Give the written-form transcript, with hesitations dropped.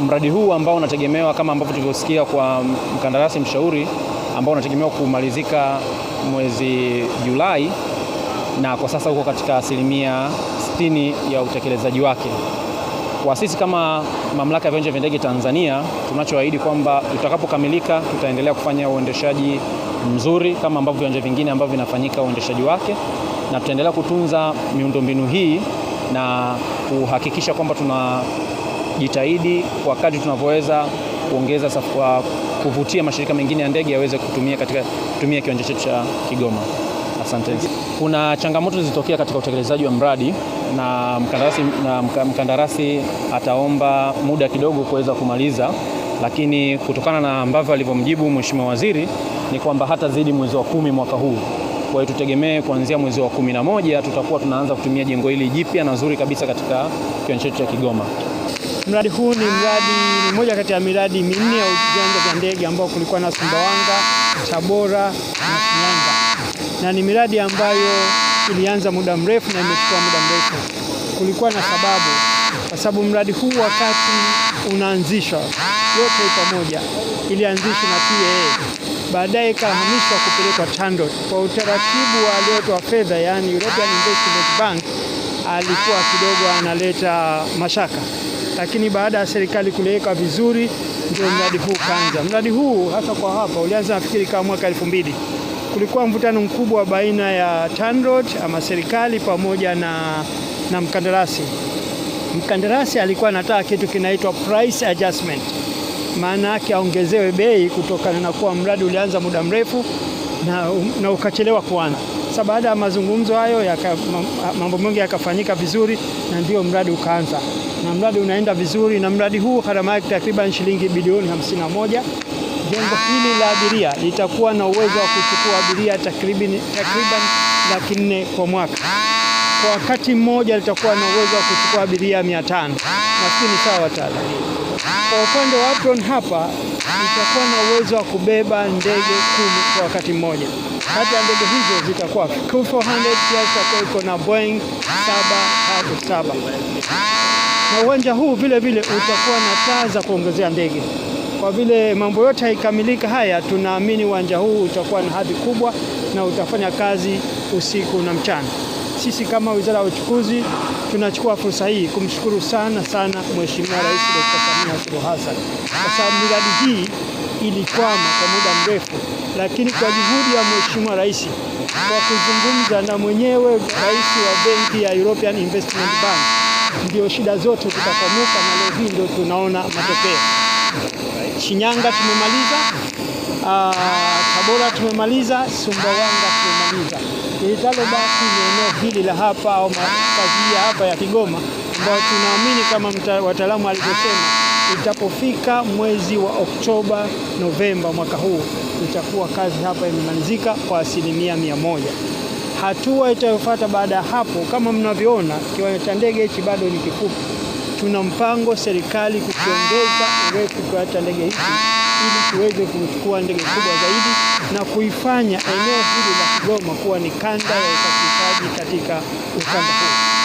mradi huu ambao unategemewa kama ambavyo tulivyosikia kwa mkandarasi mshauri ambao unategemewa kumalizika mwezi Julai, na kwa sasa uko katika asilimia 60 ya utekelezaji wake. Kwa sisi kama Mamlaka ya Viwanja vya Ndege Tanzania, tunachoahidi kwamba utakapokamilika tutaendelea kufanya uendeshaji mzuri kama ambavyo viwanja vingine ambavyo vinafanyika uendeshaji wake, na tutaendelea kutunza miundombinu hii na kuhakikisha kwamba tunajitahidi kwa kadri tunavyoweza kuongeza kuvutia mashirika mengine ya ndege yaweze kutumia kiwanja chetu cha Kigoma. Asante. Kuna changamoto zilizotokea katika utekelezaji wa mradi na mkandarasi ataomba muda kidogo kuweza kumaliza, lakini kutokana na ambavyo alivyomjibu Mheshimiwa Waziri ni kwamba hatazidi mwezi wa 10 mwaka huu. Kwa hiyo tutegemee kuanzia mwezi wa 11 tutakuwa tunaanza kutumia jengo hili jipya na zuri kabisa katika kiwanja chetu cha Kigoma. Mradi huu ni mmoja kati ya miradi minne ya viwanja vya ndege ambao kulikuwa na Sumbawanga, Tabora na Shinyanga. Na ni miradi ambayo ilianza muda mrefu na imechukua muda mrefu. Kulikuwa na sababu, kwa sababu mradi huu wakati unaanzishwa yote pamoja ilianzishwa na TAA, baadaye ikahamishwa kupelekwa TANROADS. Kwa utaratibu wa aliyetoa fedha, yani European Investment Bank, alikuwa kidogo analeta mashaka, lakini baada ya serikali kuliweka vizuri ndio mradi huu kaanza. Mradi huu hasa kwa hapa ulianza nafikiri kama mwaka 2000. Kulikuwa mvutano mkubwa baina ya TANROADS ama serikali pamoja na mkandarasi. Mkandarasi alikuwa anataka kitu kinaitwa price adjustment, maana yake aongezewe bei kutokana na kuwa mradi ulianza muda mrefu na ukachelewa kuanza. Sasa baada ya mazungumzo hayo mambo mengi yakafanyika vizuri na ndio mradi ukaanza. Na mradi unaenda vizuri, na mradi huu gharama yake takriban shilingi bilioni 51. Jengo hili la abiria litakuwa na uwezo wa kuchukua abiria takriban 400,000 kwa mwaka. Kwa wakati mmoja litakuwa na uwezo wa kuchukua abiria 500. Nafikiri sawa wataalamu. Kwa upande wa Apron hapa itakuwa na uwezo wa kubeba ndege 10 kwa wakati mmoja. Kati ya ndege hizo zitakuwa Q400, pia itakuwa na Boeing 737. Na uwanja huu vile vile utakuwa na taa za kuongezea ndege. Kwa vile mambo yote haikamilika haya, tunaamini uwanja huu utakuwa na hadhi kubwa na utafanya kazi usiku na mchana. Sisi kama Wizara ya Uchukuzi tunachukua fursa hii kumshukuru sana Mheshimiwa Rais Dr. Samia Suluhu Hassan, kwa sababu miradi hii ilikwama kwa muda mrefu, lakini kwa juhudi ya Mheshimiwa Rais kwa kuzungumza na mwenyewe rais wa benki ya European Investment Bank, ndio shida zote zikapanuka na leo hii ndio tunaona matokeo. Shinyanga tumemaliza, Tabora tumemaliza, Sumbawanga tumemaliza. Litalobaki ni eneo hili la hapa au makazi hapa ya Kigoma, ambayo tunaamini kama wataalamu walivyosema itapofika mwezi wa Oktoba, Novemba mwaka huu itakuwa kazi hapa imemalizika kwa 100%. Hatua itayofuata baada ya hapo, kama mnavyoona, kiwanja cha ndege hichi bado ni kifupi. Tuna mpango serikali kukiongeza urefu wa ndege hizi ili tuweze kuchukua ndege kubwa zaidi na kuifanya eneo hili la Kigoma kuwa ni kanda ya usafirishaji katika ukanda huu.